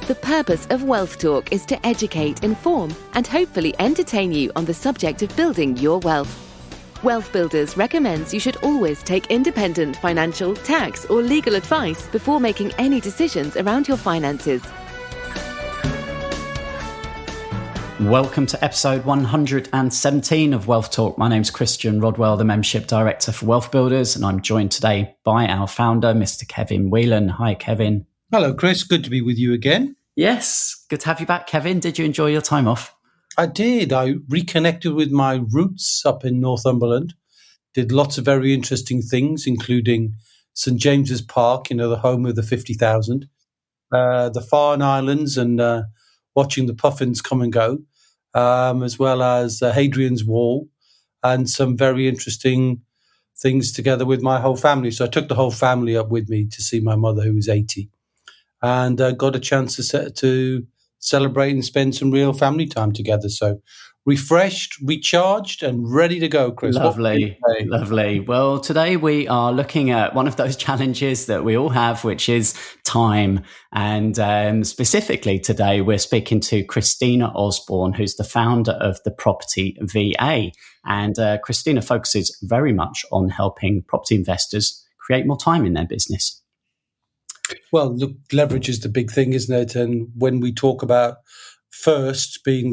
The purpose of Wealth Talk is to educate, inform, and hopefully entertain you on the subject of building your wealth. WealthBuilders recommends you should always take independent financial, tax, or legal advice before making any decisions around your finances. Welcome to episode 117 of Wealth Talk. My name's Christian Rodwell, the Membership Director for WealthBuilders, and I'm joined today by our founder, Mr. Kevin Whelan. Hi, Kevin. Hello, Chris. Good to be with you again. Yes, good to have you back, Kevin. Did you enjoy your time off? I did. I reconnected with my roots up in Northumberland, did lots of very interesting things, including St. James's Park, the home of the 50,000, the Farne Islands, and watching the puffins come and go, as well as Hadrian's Wall, and some very interesting things together with my whole family. So I took the whole family up with me to see my mother, who was 80, and got a chance to celebrate and spend some real family time together. So refreshed, recharged, and ready to go, Chris. Lovely. Well, today we are looking at one of those challenges that we all have, which is time. And specifically today, we're speaking to Christina Osborne, who's the founder of the Property VA. And Christina focuses very much on helping property investors create more time in their business. Well, look, leverage is the big thing, isn't it? And when we talk about first being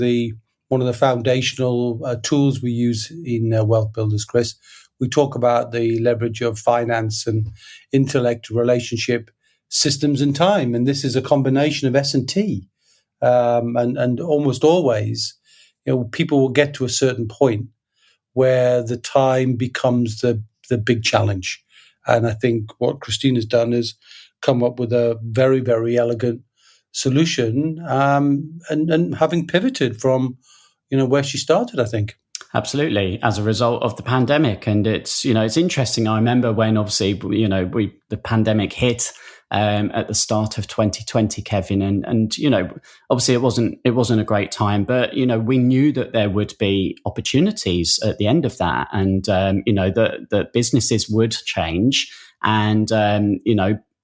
one of the foundational tools we use in WealthBuilders, Chris, we talk about the leverage of finance and intellect, relationship, systems, and time. And this is a combination of S&T. And almost always, people will get to a certain point where the time becomes the big challenge. And I think what Christina's done is come up with a very, very elegant solution, and having pivoted from where she started, I think. Absolutely, as a result of the pandemic. And it's interesting. I remember when obviously the pandemic hit at the start of 2020, Kevin, and obviously it wasn't a great time, but we knew that there would be opportunities at the end of that, and that businesses would change, and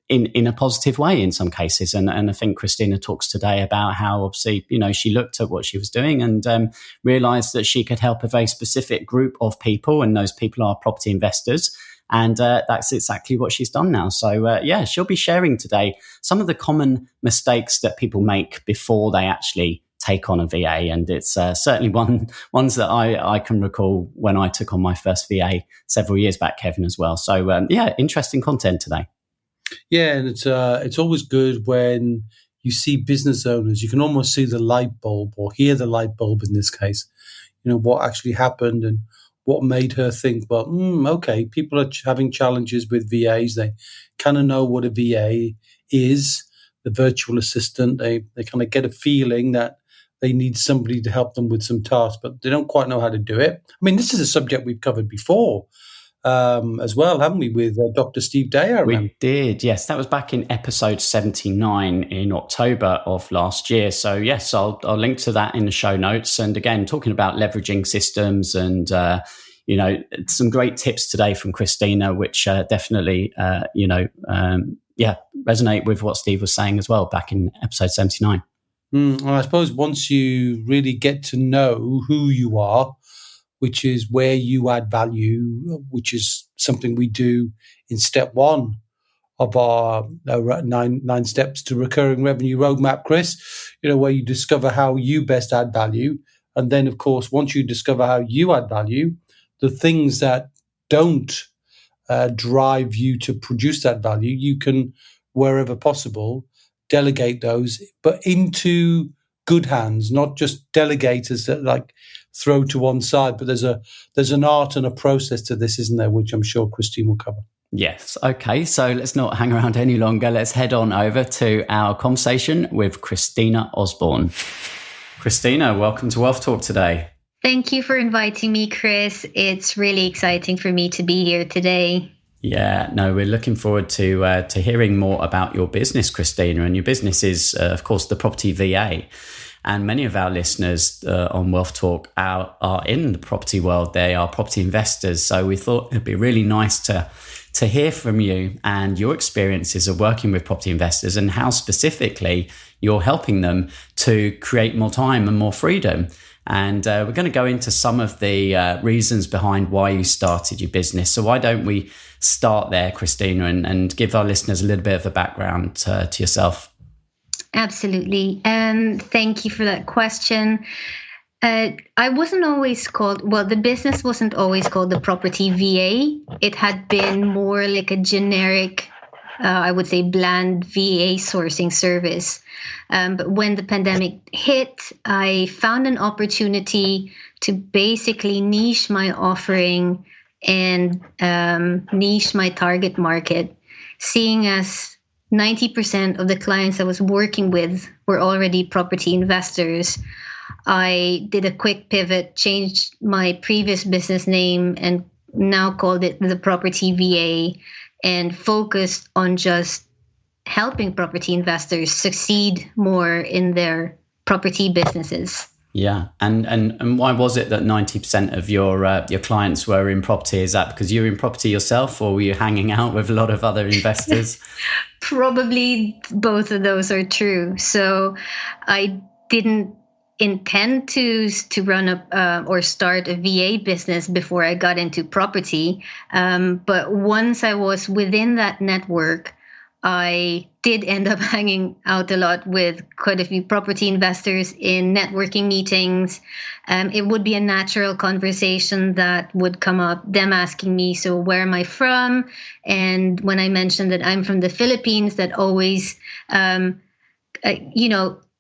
in a positive way in some cases. And I think Christina talks today about how obviously, she looked at what she was doing and realized that she could help a very specific group of people, and those people are property investors. And that's exactly what she's done now. So, she'll be sharing today some of the common mistakes that people make before they actually take on a VA. And it's certainly ones that I can recall when I took on my first VA several years back, Kevin, as well. So, interesting content today. Yeah, and it's always good when you see business owners. You can almost see the light bulb, or hear the light bulb in this case. What actually happened and what made her think, well, okay, people are having challenges with VAs. They kind of know what a VA is, the virtual assistant. They kind of get a feeling that they need somebody to help them with some tasks, but they don't quite know how to do it. I mean, this is a subject we've covered before. As well, haven't we, with Dr. Steve Day? We did, yes. That was back in episode 79 in October of last year. So, yes, I'll link to that in the show notes. And again, talking about leveraging systems and, some great tips today from Christina, which definitely, resonate with what Steve was saying as well back in episode 79. Well, I suppose once you really get to know who you are, which is where you add value, which is something we do in step one of our nine steps to recurring revenue roadmap, Chris, where you discover how you best add value. And then, of course, once you discover how you add value, the things that don't drive you to produce that value, you can, wherever possible, delegate those, but into good hands, not just delegators that throw to one side, but there's an art and a process to this, isn't there, which I'm sure Christine will cover. Yes. Okay. So let's not hang around any longer. Let's head on over to our conversation with Christina Osborne. Christina, welcome to Wealth Talk today. Thank you for inviting me, Chris. It's really exciting for me to be here today. Yeah, no, we're looking forward to hearing more about your business, Christina. And your business is, of course, the Property VA. And many of our listeners on Wealth Talk are in the property world. They are property investors. So we thought it'd be really nice to to hear from you and your experiences of working with property investors and how specifically you're helping them to create more time and more freedom. And we're going to go into some of the reasons behind why you started your business. So why don't we start there, Christina, and give our listeners a little bit of a background to yourself? Absolutely. Thank you for that question. I wasn't always called, well, the business wasn't always called the Property VA. It had been more like a generic, I would say bland VA sourcing service. But when the pandemic hit, I found an opportunity to basically niche my offering and niche my target market, seeing as 90% of the clients I was working with were already property investors. I did a quick pivot, changed my previous business name and now called it the Property VA, and focused on just helping property investors succeed more in their property businesses. Yeah. And why was it that 90% of your clients were in property? Is that because you were in property yourself, or were you hanging out with a lot of other investors? Probably both of those are true. So I didn't intend to run or start a VA business before I got into property. But once I was within that network, I did end up hanging out a lot with quite a few property investors in networking meetings. It would be a natural conversation that would come up, them asking me, so where am I from? And when I mentioned that I'm from the Philippines, that always,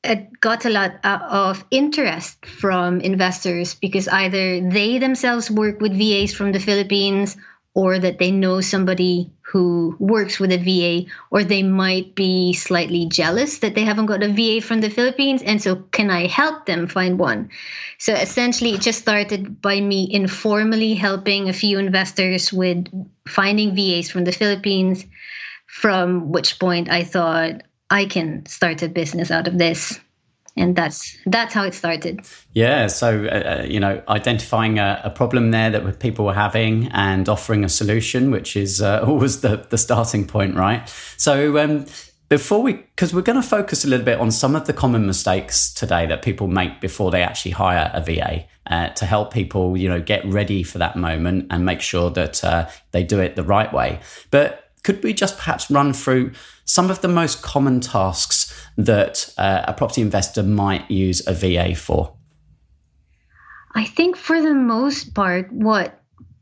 it got a lot of interest from investors, because either they themselves work with VAs from the Philippines, or that they know somebody who works with a VA, or they might be slightly jealous that they haven't got a VA from the Philippines. And so can I help them find one? So essentially it just started by me informally helping a few investors with finding VAs from the Philippines, from which point I thought I can start a business out of this. And that's how it started. Yeah. So, identifying a problem there that people were having and offering a solution, which is always the starting point, right? So because we're going to focus a little bit on some of the common mistakes today that people make before they actually hire a VA to help people, get ready for that moment and make sure that they do it the right way. But could we just perhaps run through some of the most common tasks that a property investor might use a VA for? I think for the most part, what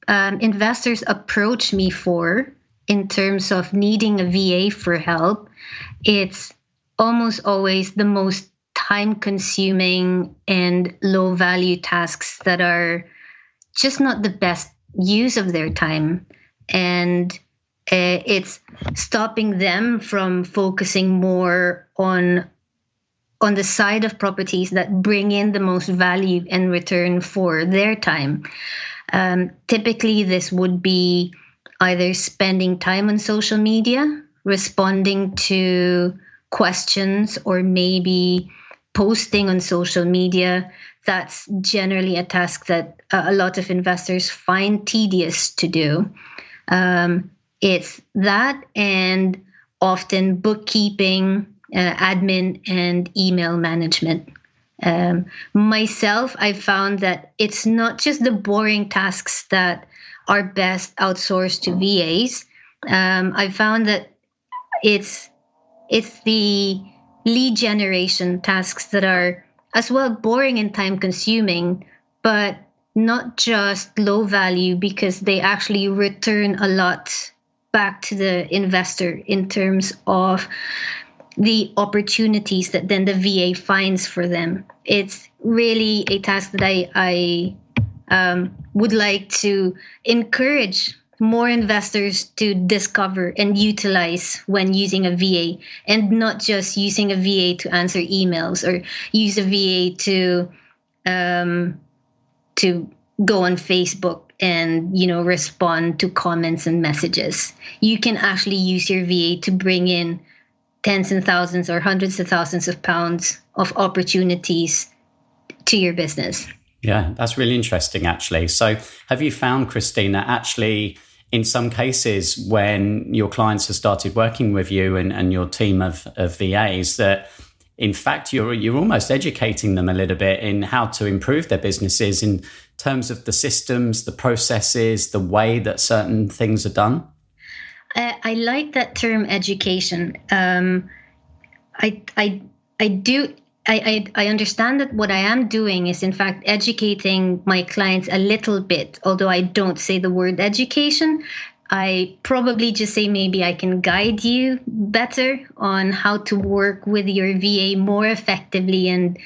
investors approach me for in terms of needing a VA for help, it's almost always the most time-consuming and low-value tasks that are just not the best use of their time. And it's stopping them from focusing more on the side of properties that bring in the most value and return for their time. Typically, this would be either spending time on social media, responding to questions, or maybe posting on social media. That's generally a task that a lot of investors find tedious to do. It's that, and often bookkeeping, admin, and email management. Myself, I've found that it's not just the boring tasks that are best outsourced to VAs. I've found that it's the lead generation tasks that are as well boring and time consuming, but not just low value, because they actually return a lot back to the investor in terms of the opportunities that then the VA finds for them. It's really a task that I would like to encourage more investors to discover and utilize when using a VA, and not just using a VA to answer emails or use a VA to go on Facebook and, respond to comments and messages. You can actually use your VA to bring in tens and thousands or hundreds of thousands of pounds of opportunities to your business. Yeah, that's really interesting, actually. So have you found, Christina, actually in some cases, when your clients have started working with you and your team of VAs, that in fact you're almost educating them a little bit in how to improve their businesses in terms of the systems, the processes, the way that certain things are done? I like that term, education. I understand that what I am doing is, in fact, educating my clients a little bit, although I don't say the word education. I probably just say maybe I can guide you better on how to work with your VA more effectively and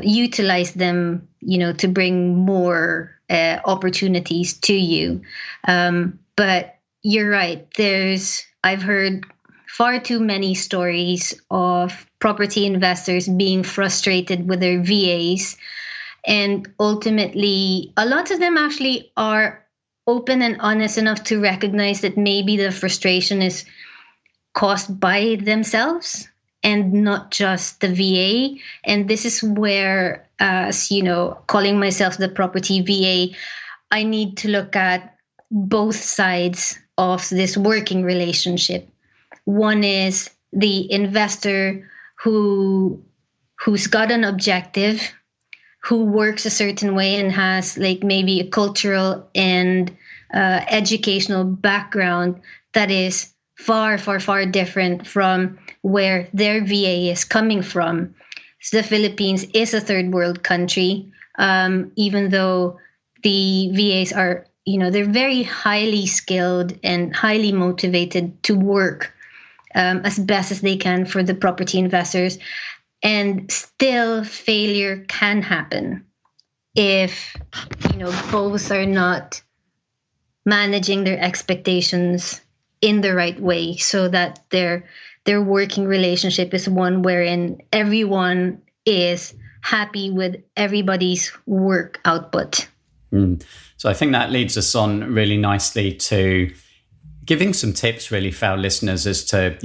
utilize them, to bring more opportunities to you. But you're right. I've heard far too many stories of property investors being frustrated with their VAs. And ultimately, a lot of them actually are open and honest enough to recognize that maybe the frustration is caused by themselves and not just the VA. And this is where, calling myself the property VA, I need to look at both sides of this working relationship. One is the investor who's got an objective, who works a certain way and has maybe a cultural and educational background that is far, far, far different from where their VA is coming from. So the Philippines is a third world country, even though the VAs are, they're very highly skilled and highly motivated to work as best as they can for the property investors. And still failure can happen if, both are not managing their expectations in the right way, so that their working relationship is one wherein everyone is happy with everybody's work output. So I think that leads us on really nicely to giving some tips really for our listeners as to,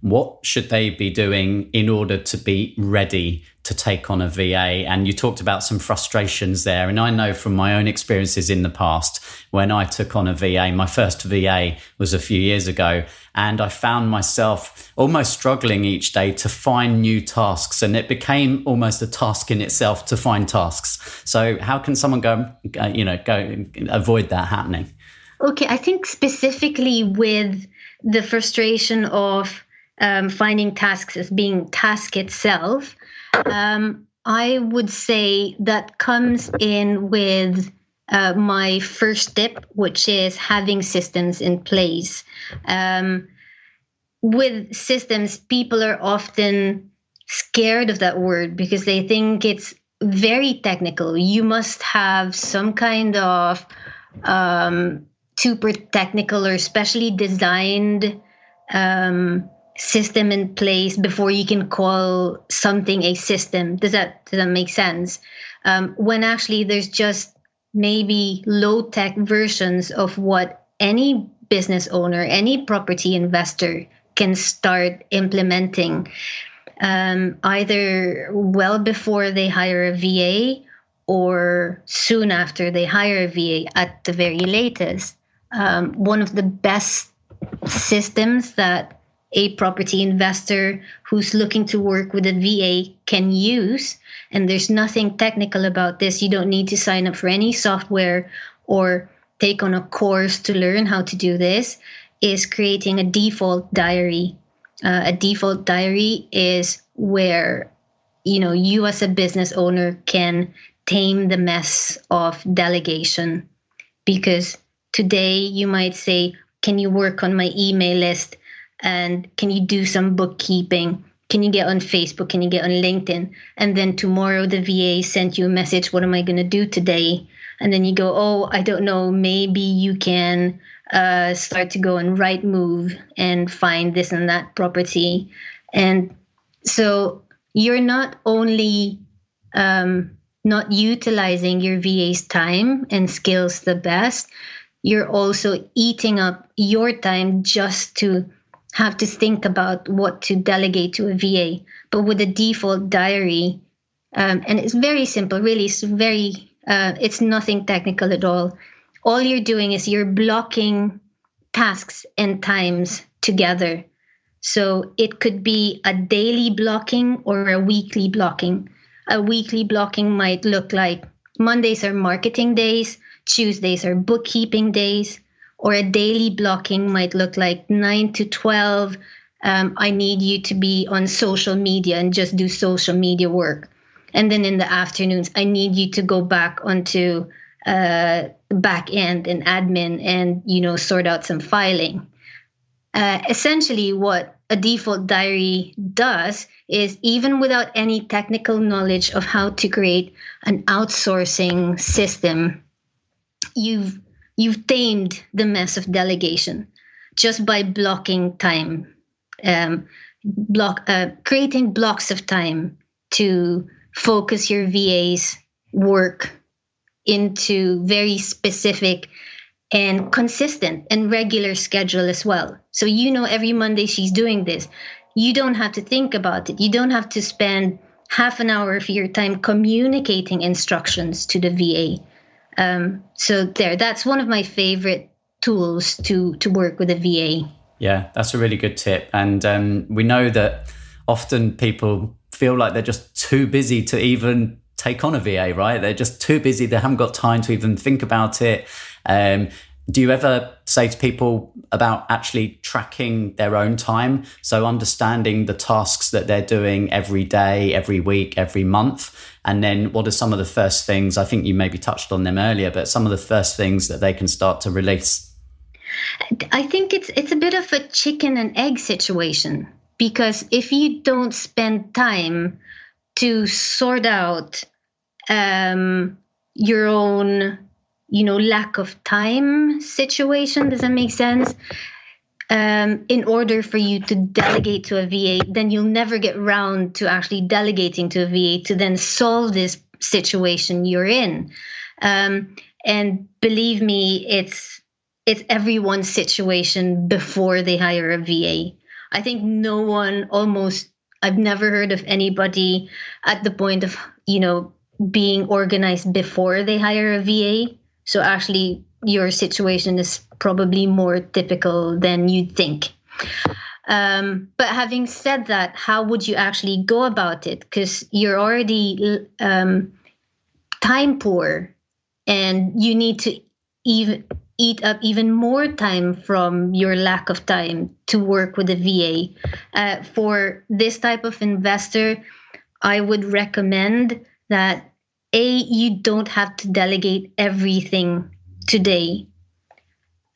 what should they be doing in order to be ready to take on a VA. And you talked about some frustrations there. And I know from my own experiences in the past, when I took on a VA, my first VA was a few years ago, and I found myself almost struggling each day to find new tasks. And it became almost a task in itself to find tasks. So how can someone go avoid that happening? Okay, I think specifically with the frustration of finding tasks as being task itself, I would say that comes in with my first tip, which is having systems in place. With systems, people are often scared of that word because they think it's very technical. You must have some kind of super technical or specially designed system in place before you can call something a system. Does that make sense? When actually there's just maybe low-tech versions of what any business owner, any property investor can start implementing, either well before they hire a VA or soon after they hire a VA at the very latest. One of the best systems that a property investor who's looking to work with a VA can use, and there's nothing technical about this. You don't need to sign up for any software or take on a course to learn how to do this, is creating a default diary. A default diary is where, you as a business owner can tame the mess of delegation. Because today you might say, can you work on my email list? And can you do some bookkeeping? Can you get on Facebook? Can you get on LinkedIn? And then tomorrow the VA sent you a message, what am I going to do today? And then you go, oh, I don't know, maybe you can start to go on Rightmove and find this and that property. And so you're not only not utilizing your VA's time and skills the best, you're also eating up your time just to have to think about what to delegate to a VA. But with a default diary, and it's very simple, really, it's nothing technical at all. all you're doing is you're blocking tasks and times together. So it could be a daily blocking or a weekly blocking. A weekly blocking might look like Mondays are marketing days, Tuesdays are bookkeeping days, or a daily blocking might look like 9 to 12. I need you to be on social media and just do social media work. And then in the afternoons, I need you to go back onto back end and admin and, sort out some filing. Essentially, what a default diary does is, even without any technical knowledge of how to create an outsourcing system, you've tamed the mess of delegation just by blocking time, creating blocks of time to focus your VA's work into very specific and consistent and regular schedule as well. So every Monday she's doing this. You don't have to think about it. You don't have to spend half an hour of your time communicating instructions to the VA. So that's one of my favorite tools to work with a VA. Yeah, that's a really good tip. And we know that often people feel like they're just too busy to even take on a VA, right? They're just too busy. They haven't got time to even think about it. Do you ever say to people about actually tracking their own time? So understanding the tasks that they're doing every day, every week, every month. And then what are some of the first things, I think you maybe touched on them earlier, but some of the first things that they can start to release? I think it's a bit of a chicken and egg situation, because if you don't spend time to sort out your own lack of time situation, does that make sense? In order for you to delegate to a VA, then you'll never get round to actually delegating to a VA to then solve this situation you're in. And believe me, it's everyone's situation before they hire a VA. I think I've never heard of anybody at the point of, being organized before they hire a VA. So actually, your situation is probably more typical than you'd think. But having said that, how would you actually go about it? Because you're already time poor, and you need to eat up even more time from your lack of time to work with a VA. For this type of investor, I would recommend that you don't have to delegate everything today.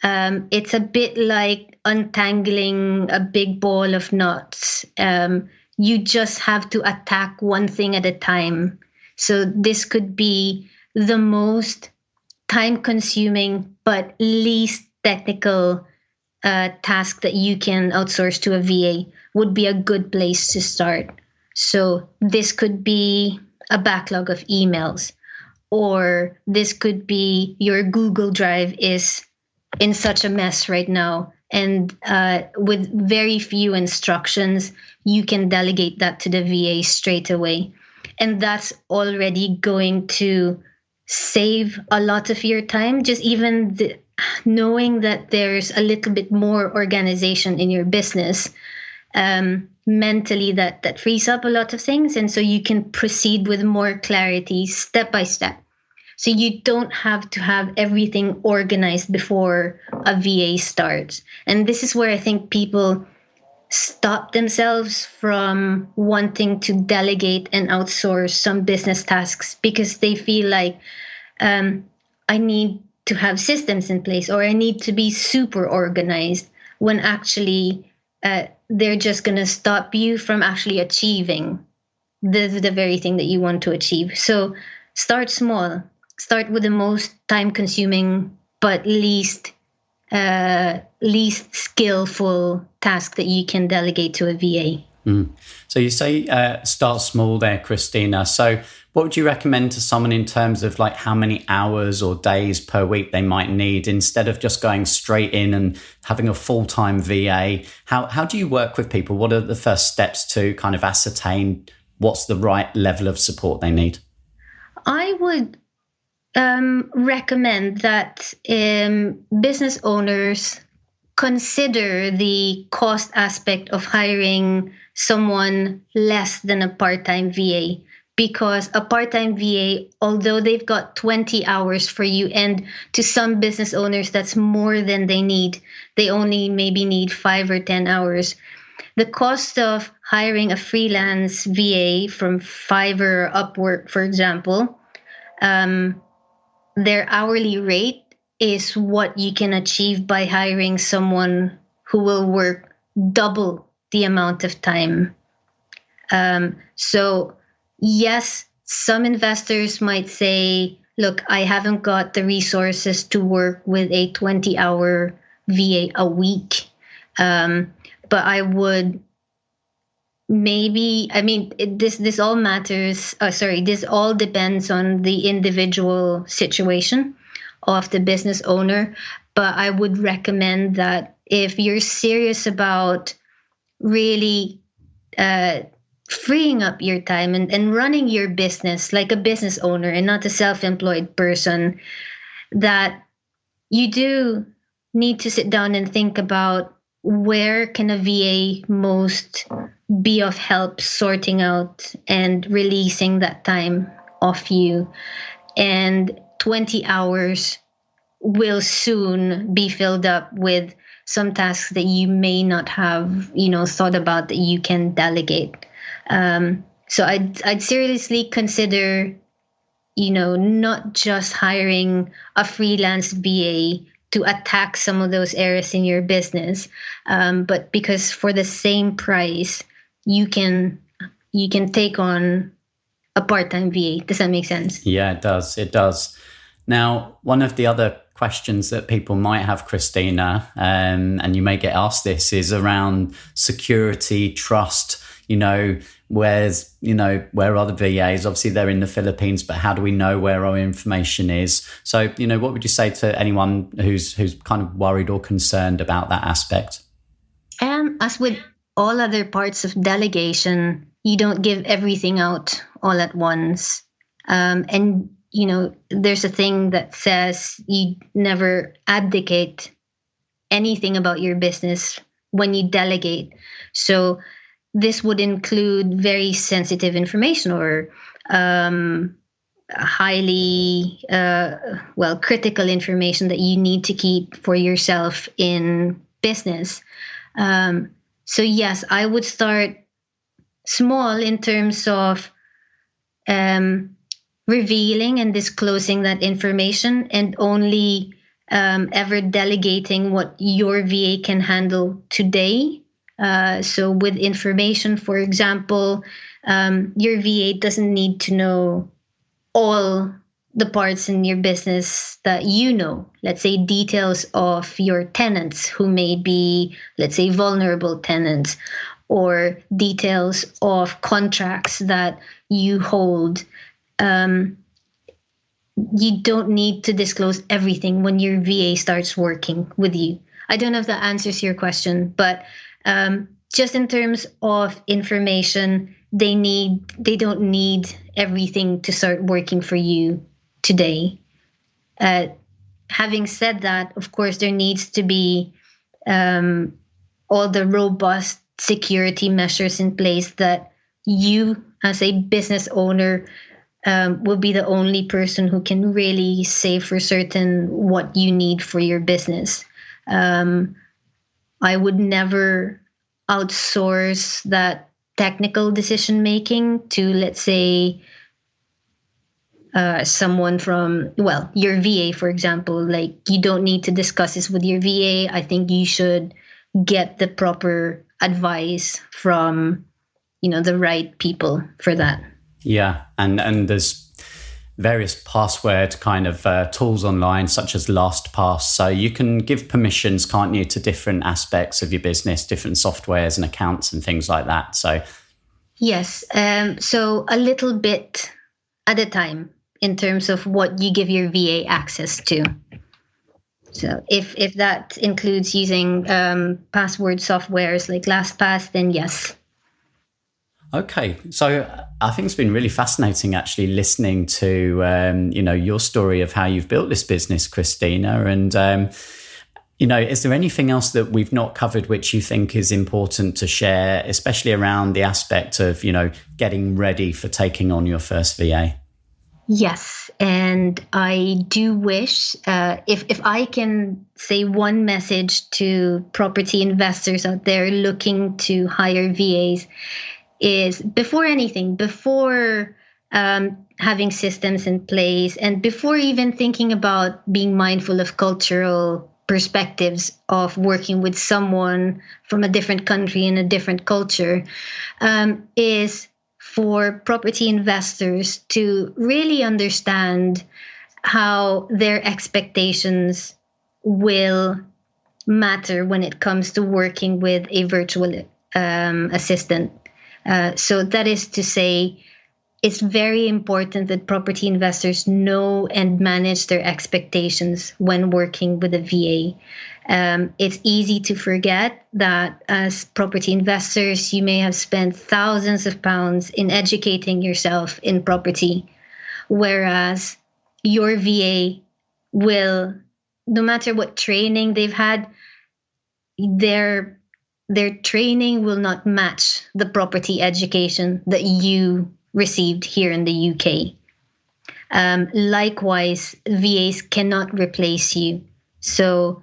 It's a bit like untangling a big ball of knots. You just have to attack one thing at a time. So this could be the most time-consuming but least technical task that you can outsource to a VA would be a good place to start. So this could be a backlog of emails, or this could be your Google Drive is in such a mess right now, and with very few instructions, you can delegate that to the VA straight away. And that's already going to save a lot of your time. Just even knowing that there's a little bit more organization in your business, mentally that frees up a lot of things. And so you can proceed with more clarity step by step. So you don't have to have everything organized before a VA starts. And this is where I think people stop themselves from wanting to delegate and outsource some business tasks, because they feel like I need to have systems in place, or I need to be super organized, when actually they're just going to stop you from actually achieving the very thing that you want to achieve. So start small. Start with the most time-consuming but least skillful task that you can delegate to a VA. So you say start small there, Christina. So what would you recommend to someone in terms of like how many hours or days per week they might need, instead of just going straight in and having a full-time VA? How do you work with people? What are the first steps to kind of ascertain what's the right level of support they need? I would recommend that business owners consider the cost aspect of hiring someone less than a part-time VA, because a part-time VA, although they've got 20 hours for you, and to some business owners that's more than they need, they only maybe need 5 or 10 hours. The cost of hiring a freelance VA from Fiverr or Upwork, for example, their hourly rate is what you can achieve by hiring someone who will work double the amount of time. So yes, some investors might say, look, I haven't got the resources to work with a 20-hour VA a week. But I would this all matters. This all depends on the individual situation of the business owner. But I would recommend that if you're serious about really freeing up your time and running your business like a business owner and not a self-employed person, that you do need to sit down and think about where can a VA most be of help sorting out and releasing that time off you. And 20 hours will soon be filled up with some tasks that you may not have, thought about that you can delegate. So I'd seriously consider, not just hiring a freelance VA to attack some of those areas in your business, but because for the same price, you can take on a part-time VA. Does that make sense? Yeah, it does. It does. Now, one of the other questions that people might have, Christina, and you may get asked this, is around security, trust. Where are the VAs? Obviously, they're in the Philippines, but how do we know where our information is? So, what would you say to anyone who's kind of worried or concerned about that aspect? As with all other parts of delegation, you don't give everything out all at once. And there's a thing that says you never abdicate anything about your business when you delegate. So this would include very sensitive information or highly, critical information that you need to keep for yourself in business. So yes, I would start small in terms of revealing and disclosing that information, and only ever delegating what your VA can handle today. So with information, for example, your VA doesn't need to know all the parts in your business that let's say details of your tenants who may be, let's say, vulnerable tenants, or details of contracts that you hold. You don't need to disclose everything when your VA starts working with you. I don't know if that answers your question, but just in terms of information, they don't need everything to start working for you today. Having said that, of course, there needs to be all the robust security measures in place that you, as a business owner, will be the only person who can really say for certain what you need for your business. I would never outsource that technical decision making to, let's say, someone from, your VA, for example. Like, you don't need to discuss this with your VA. I think you should get the proper advice from, the right people for that. Yeah, and there's various password kind of tools online, such as LastPass. So you can give permissions, can't you, to different aspects of your business, different softwares and accounts and things like that. So yes, so a little bit at a time in terms of what you give your VA access to. So if that includes using password softwares like LastPass, then yes. Okay, so I think it's been really fascinating actually listening to your story of how you've built this business, Christina. And is there anything else that we've not covered which you think is important to share, especially around the aspect of getting ready for taking on your first VA? Yes, and I do wish if I can say one message to property investors out there looking to hire VAs, is before anything, before having systems in place, and before even thinking about being mindful of cultural perspectives of working with someone from a different country and a different culture, is for property investors to really understand how their expectations will matter when it comes to working with a virtual assistant. So that is to say, it's very important that property investors know and manage their expectations when working with a VA. It's easy to forget that as property investors, you may have spent thousands of pounds in educating yourself in property, whereas your VA will, no matter what training they've had, their training will not match the property education that you received here in the UK. Likewise, VAs cannot replace you. So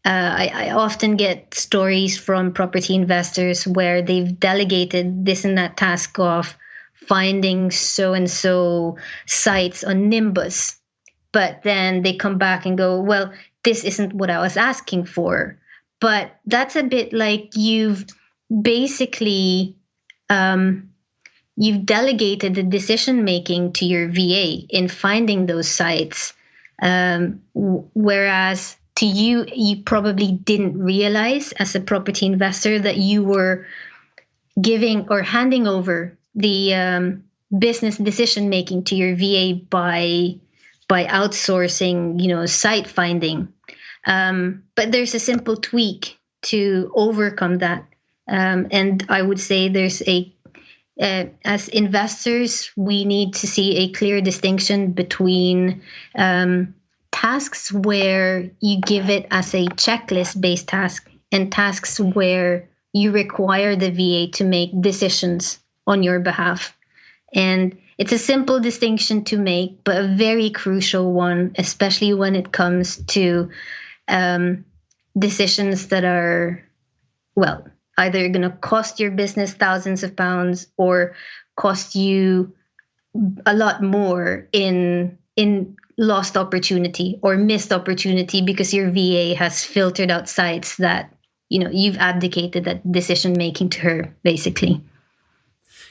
I often get stories from property investors where they've delegated this and that task of finding so-and-so sites on Nimbus, but then they come back and go, well, this isn't what I was asking for. But that's a bit like you've basically you've delegated the decision making to your VA in finding those sites, whereas to you probably didn't realize as a property investor that you were giving or handing over the business decision making to your VA by outsourcing, site finding. But there's a simple tweak to overcome that. And I would say there's as investors, we need to see a clear distinction between tasks where you give it as a checklist-based task and tasks where you require the VA to make decisions on your behalf. And it's a simple distinction to make, but a very crucial one, especially when it comes to decisions that are, well, either going to cost your business thousands of pounds or cost you a lot more in lost opportunity or missed opportunity because your VA has filtered out sites that, you've abdicated that decision making to her, basically.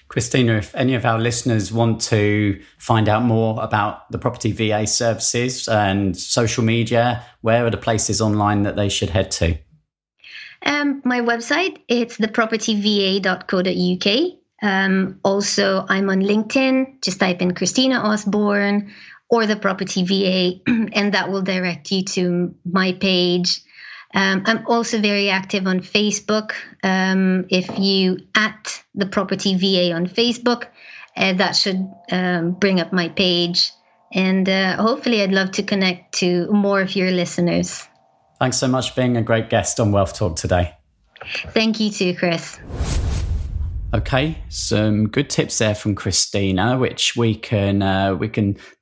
Christina, if any of our listeners want to find out more about the property VA services and social media, where are the places online that they should head to? My website, it's thepropertyva.co.uk. Also, I'm on LinkedIn. Just type in Christina Osborne or the Property VA, and that will direct you to my page. I'm also very active on Facebook. If you @ the Property VA on Facebook, that should bring up my page. And hopefully I'd love to connect to more of your listeners. Thanks so much for being a great guest on Wealth Talk today. Thank you too, Chris. Okay, some good tips there from Christina, which we can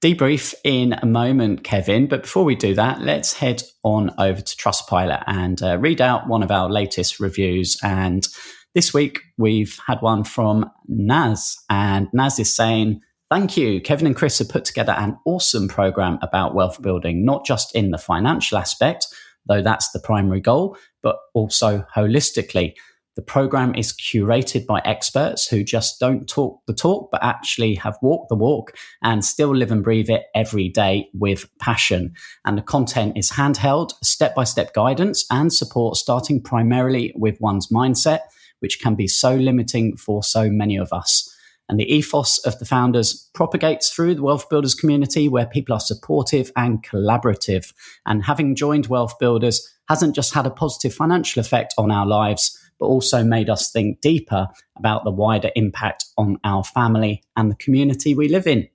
debrief in a moment, Kevin. But before we do that, let's head on over to Trustpilot and read out one of our latest reviews. And this week we've had one from Naz, and Naz is saying, "Thank you. Kevin and Chris have put together an awesome program about wealth building, not just in the financial aspect, though that's the primary goal, but also holistically. The program is curated by experts who just don't talk the talk, but actually have walked the walk and still live and breathe it every day with passion. And the content is handheld, step-by-step guidance and support, starting primarily with one's mindset, which can be so limiting for so many of us. And the ethos of the founders propagates through the Wealth Builders community, where people are supportive and collaborative. And having joined Wealth Builders hasn't just had a positive financial effect on our lives, but also made us think deeper about the wider impact on our family and the community we live in.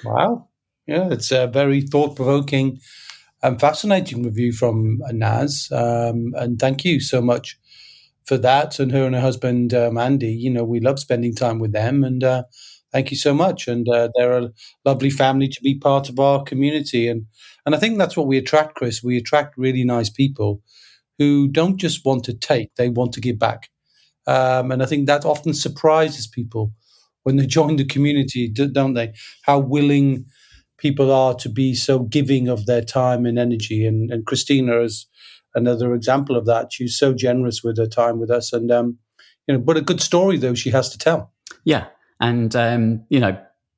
Wow. Yeah, it's a very thought-provoking and fascinating review from Naz. And thank you so much for that. And her husband, Andy, we love spending time with them. And thank you so much. And they're a lovely family to be part of our community. And I think that's what we attract, Chris. We attract really nice people who don't just want to take, they want to give back. And I think that often surprises people when they join the community, don't they? How willing people are to be so giving of their time and energy. And Christina is another example of that. She's so generous with her time with us. And, but a good story, though, she has to tell. Yeah. And,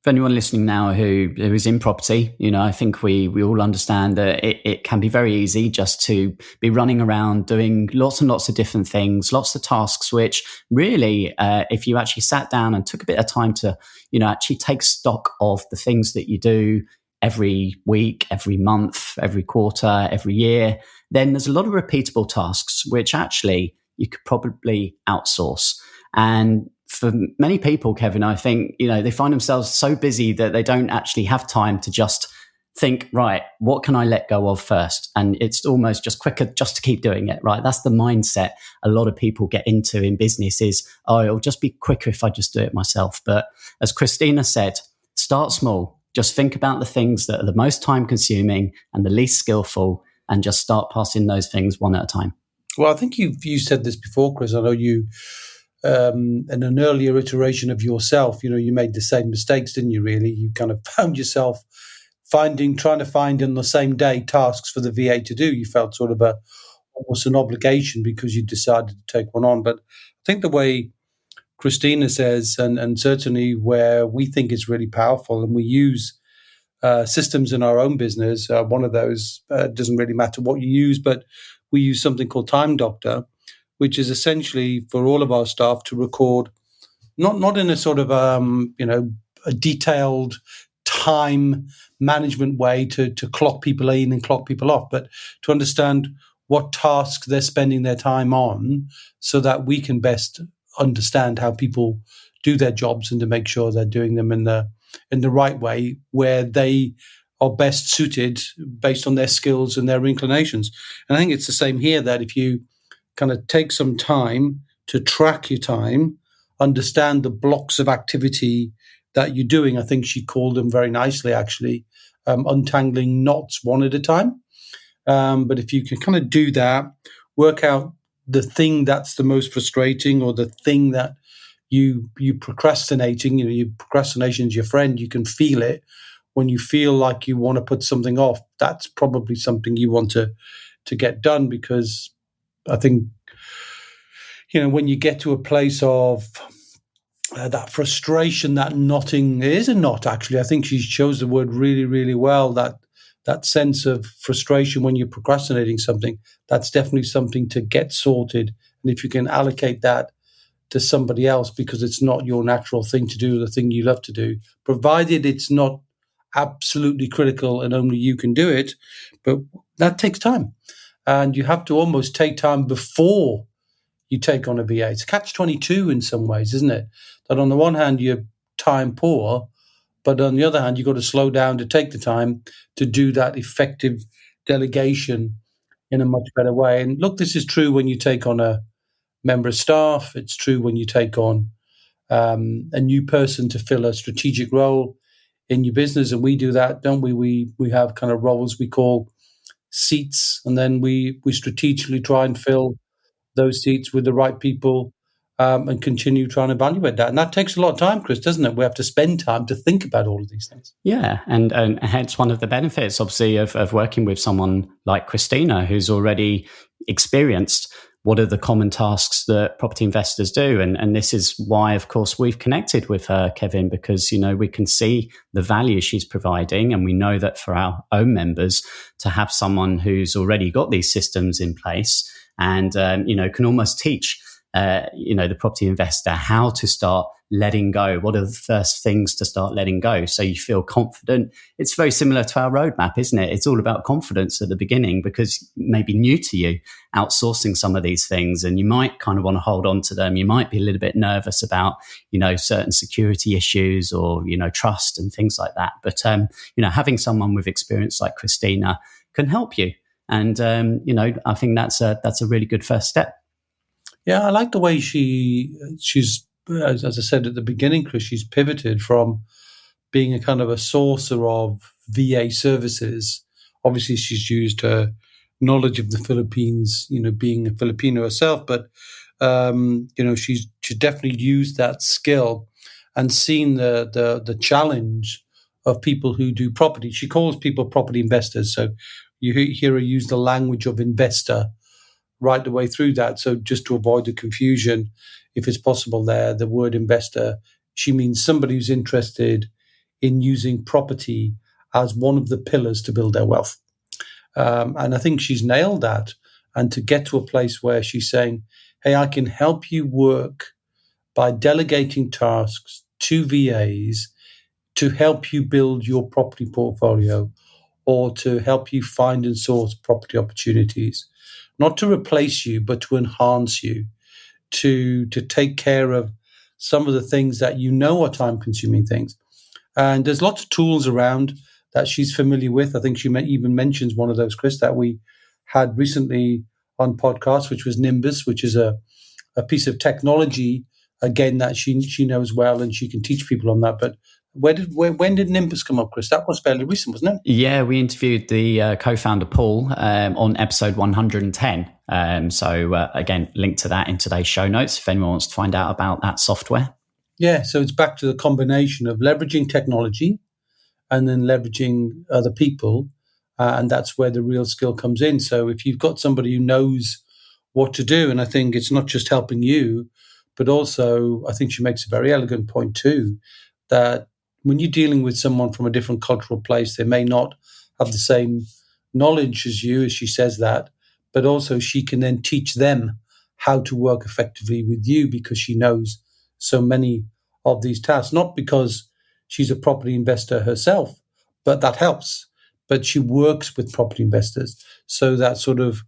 for anyone listening now who is in property, I think we all understand that it can be very easy just to be running around doing lots and lots of different things, lots of tasks, which really, if you actually sat down and took a bit of time to, actually take stock of the things that you do every week, every month, every quarter, every year, then there's a lot of repeatable tasks, which actually you could probably outsource. And for many people, Kevin, I think, they find themselves so busy that they don't actually have time to just think, right, what can I let go of first? And it's almost just quicker just to keep doing it, right? That's the mindset a lot of people get into in business is, it'll just be quicker if I just do it myself. But as Christina said, start small. Just think about the things that are the most time consuming and the least skillful and just start passing those things one at a time. Well, I think you said this before, Chris. I know you, in an earlier iteration of yourself, you made the same mistakes, didn't you, really? You kind of found yourself trying to find in the same day tasks for the VA to do. You felt sort of almost an obligation because you decided to take one on. But I think the way Christina says, and certainly where we think it's really powerful, and we use systems in our own business, one of those doesn't really matter what you use, but we use something called Time Doctor, which is essentially for all of our staff to record, not in a sort of a detailed time management way to clock people in and clock people off, but to understand what tasks they're spending their time on, so that we can best understand how people do their jobs and to make sure they're doing them in the right way, where they are best suited based on their skills and their inclinations. And I think it's the same here, that if you kind of take some time to track your time, understand the blocks of activity that you're doing. I think she called them very nicely, actually, untangling knots one at a time. But if you can kind of do that, work out the thing that's the most frustrating, or the thing that you procrastinating, your procrastination's your friend. You can feel it when you feel like you want to put something off. That's probably something you want to get done, because I think, when you get to a place of that frustration, that knotting, it is a knot, actually. I think she chose the word really, really well, that sense of frustration when you're procrastinating something. That's definitely something to get sorted. And if you can allocate that to somebody else, because it's not your natural thing to do, the thing you love to do, provided it's not absolutely critical and only you can do it, but that takes time. And you have to almost take time before you take on a VA. It's catch-22 in some ways, isn't it? That on the one hand, you're time poor, but on the other hand, you've got to slow down to take the time to do that effective delegation in a much better way. And look, this is true when you take on a member of staff. It's true when you take on a new person to fill a strategic role in your business. And we do that, don't we? We have kind of roles we call seats, and then we strategically try and fill those seats with the right people, and continue trying to evaluate that. And that takes a lot of time, Chris, doesn't it? We have to spend time to think about all of these things. Yeah, and hence one of the benefits, obviously, of working with someone like Christina, who's already experienced what are the common tasks that property investors do. And this is why, of course, we've connected with her, Kevin, because, we can see the value she's providing. And we know that for our own members, to have someone who's already got these systems in place and, can almost teach the property investor how to start letting go. What are the first things to start letting go so you feel confident? It's very similar to our roadmap, isn't it? It's all about confidence at the beginning, because maybe new to you outsourcing some of these things, and you might kind of want to hold on to them. You might be a little bit nervous about, certain security issues or, trust and things like that. But, having someone with experience like Christina can help you. And, I think that's a really good first step. Yeah, I like the way she's, as I said at the beginning, Chris, she's pivoted from being a kind of a sourcer of VA services. Obviously, she's used her knowledge of the Philippines, being a Filipino herself, but, she's definitely used that skill and seen the challenge of people who do property. She calls people property investors. So you hear her use the language of investor right the way through that. So just to avoid the confusion, if it's possible there, the word investor, she means somebody who's interested in using property as one of the pillars to build their wealth. And I think she's nailed that. And to get to a place where she's saying, hey, I can help you work by delegating tasks to VAs to help you build your property portfolio, or to help you find and source property opportunities. Not to replace you, but to enhance you, to take care of some of the things that are time-consuming things. And there's lots of tools around that she's familiar with. I think she even mentions one of those, Chris, that we had recently on podcast, which was Nimbus, which is a piece of technology, again, that she knows well, and she can teach people on that. But when did Nimbus come up, Chris? That was fairly recent, wasn't it? Yeah, we interviewed the co-founder Paul on episode 110. Again, link to that in today's show notes if anyone wants to find out about that software. Yeah, so it's back to the combination of leveraging technology and then leveraging other people, and that's where the real skill comes in. So if you've got somebody who knows what to do, and I think it's not just helping you, but also I think she makes a very elegant point too, that when you're dealing with someone from a different cultural place, they may not have the same knowledge as you, as she says that, but also she can then teach them how to work effectively with you, because she knows so many of these tasks, not because she's a property investor herself, but that helps. But she works with property investors. So that sort of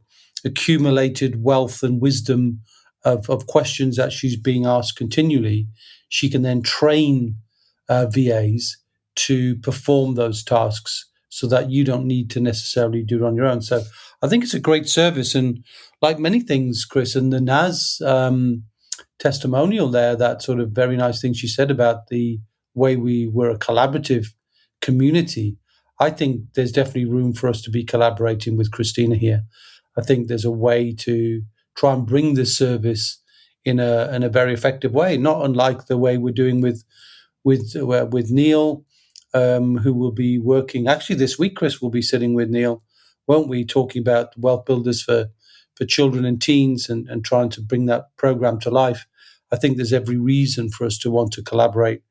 accumulated wealth and wisdom of questions that she's being asked continually, she can then train VAs to perform those tasks so that you don't need to necessarily do it on your own. So I think it's a great service. And like many things, Chris, and the NAS testimonial there, that sort of very nice thing she said about the way we were a collaborative community, I think there's definitely room for us to be collaborating with Christina here. I think there's a way to try and bring this service in a very effective way, not unlike the way we're doing with Neil, who will be working. Actually, this week, Chris, will be sitting with Neil, won't we, talking about Wealth Builders for children and teens, and trying to bring that program to life. I think there's every reason for us to want to collaborate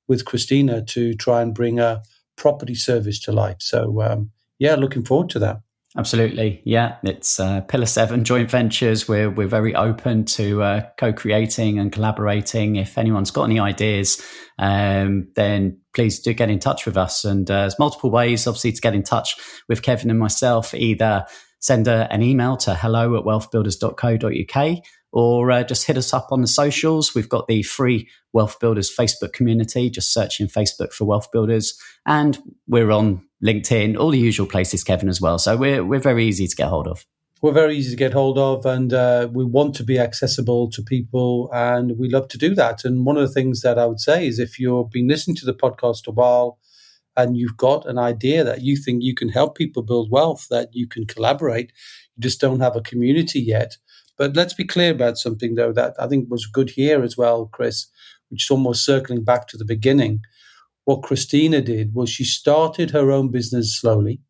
with Christina to try and bring a property service to life. So, looking forward to that. Absolutely. Yeah, it's Pillar 7 joint ventures. We're very open to co-creating and collaborating. If anyone's got any ideas, then please do get in touch with us. And there's multiple ways, obviously, to get in touch with Kevin and myself. Either send an email to hello@wealthbuilders.co.uk, or just hit us up on the socials. We've got the free Wealth Builders Facebook community. Just search in Facebook for Wealth Builders. And we're on LinkedIn, all the usual places, Kevin, as well. So we're very easy to get hold of. We're very easy to get hold of, and we want to be accessible to people, and we love to do that. And one of the things that I would say is, if you've been listening to the podcast a while and you've got an idea that you think you can help people build wealth, that you can collaborate, you just don't have a community yet. But let's be clear about something, though, that I think was good here as well, Chris, which is almost circling back to the beginning. What Christina did was she started her own business slowly.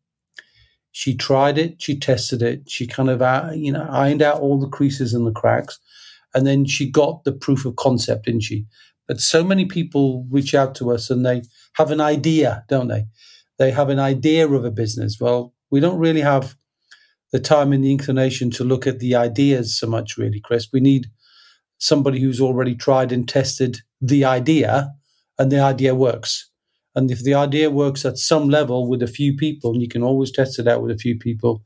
She tried it, she tested it, she kind of ironed out all the creases and the cracks, and then she got the proof of concept, didn't she? But so many people reach out to us and they have an idea, don't they? They have an idea of a business. Well, we don't really have the time and the inclination to look at the ideas so much, really, Chris. We need somebody who's already tried and tested the idea, and the idea works. And if the idea works at some level with a few people, and you can always test it out with a few people,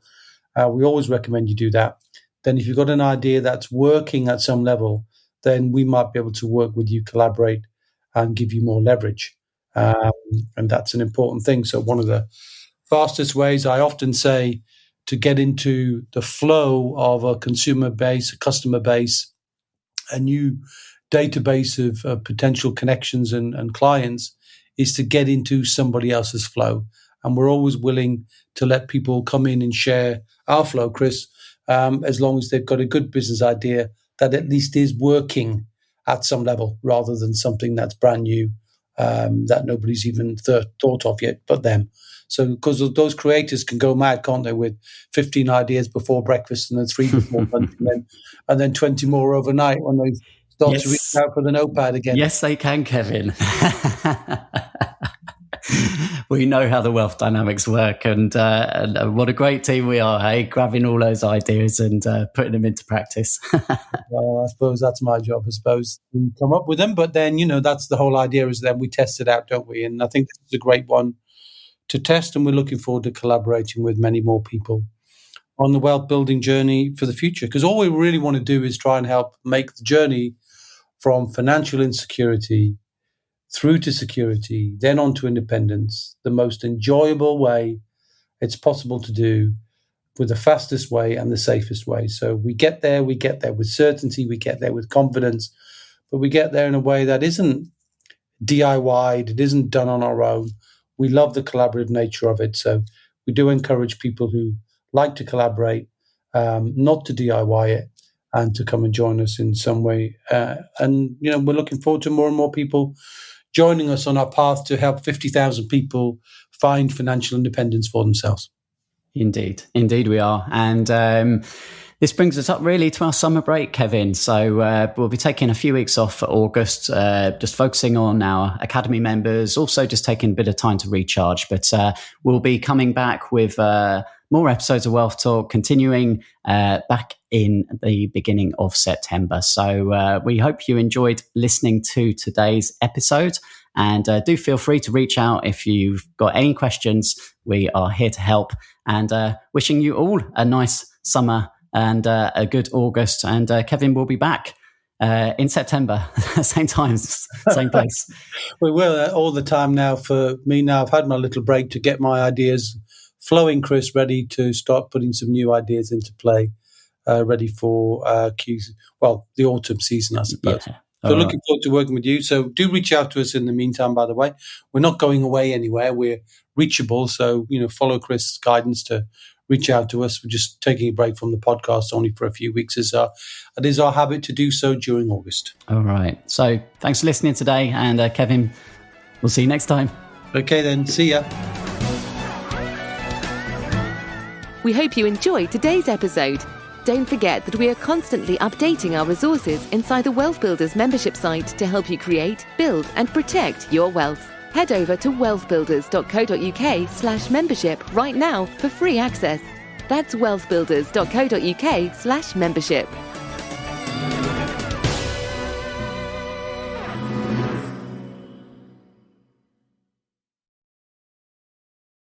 we always recommend you do that. Then if you've got an idea that's working at some level, then we might be able to work with you, collaborate, and give you more leverage. And that's an important thing. So one of the fastest ways, I often say, to get into the flow of a consumer base, a customer base, a new database of potential connections and clients, is to get into somebody else's flow. And we're always willing to let people come in and share our flow, Chris, as long as they've got a good business idea that at least is working at some level, rather than something that's brand new, that nobody's even thought of yet but them. So because those creators can go mad, can't they, with 15 ideas before breakfast and then 3 before lunch and then 20 more overnight when they start to reach out for the notepad again. Yes, they can, Kevin. We know how the wealth dynamics work, and what a great team we are, hey, grabbing all those ideas and putting them into practice. Well, I suppose that's my job, to come up with them. But then, that's the whole idea, is that we test it out, don't we? And I think this is a great one to test, and we're looking forward to collaborating with many more people on the wealth building journey for the future. Because all we really want to do is try and help make the journey from financial insecurity through to security, then on to independence, the most enjoyable way it's possible to do, with the fastest way and the safest way. So we get there with certainty, we get there with confidence, but we get there in a way that isn't DIY'd, it isn't done on our own. We love the collaborative nature of it. So we do encourage people who like to collaborate, not to DIY it, and to come and join us in some way. And we're looking forward to more and more people joining us on our path to help 50,000 people find financial independence for themselves. Indeed we are. And this brings us up really to our summer break, Kevin. So we'll be taking a few weeks off for August, just focusing on our Academy members, also just taking a bit of time to recharge. But we'll be coming back with more episodes of Wealth Talk, continuing back in the beginning of September. So we hope you enjoyed listening to today's episode. And do feel free to reach out if you've got any questions. We are here to help. And wishing you all a nice summer and a good August. And Kevin will be back in September, same time, same place. We will all the time now. For me now, I've had my little break to get my ideas flowing, Chris, ready to start putting some new ideas into play, ready for the autumn season, I suppose. Yeah. So looking forward to working with you. So do reach out to us in the meantime, by the way. We're not going away anywhere. We're reachable. So, follow Chris' guidance to reach out to us. We're just taking a break from the podcast only for a few weeks. It is our habit to do so during August. All right. So thanks for listening today. And Kevin, we'll see you next time. Okay, then. See ya. We hope you enjoyed today's episode. Don't forget that we are constantly updating our resources inside the WealthBuilders membership site to help you create, build, and protect your wealth. Head over to wealthbuilders.co.uk/membership right now for free access. That's wealthbuilders.co.uk/membership.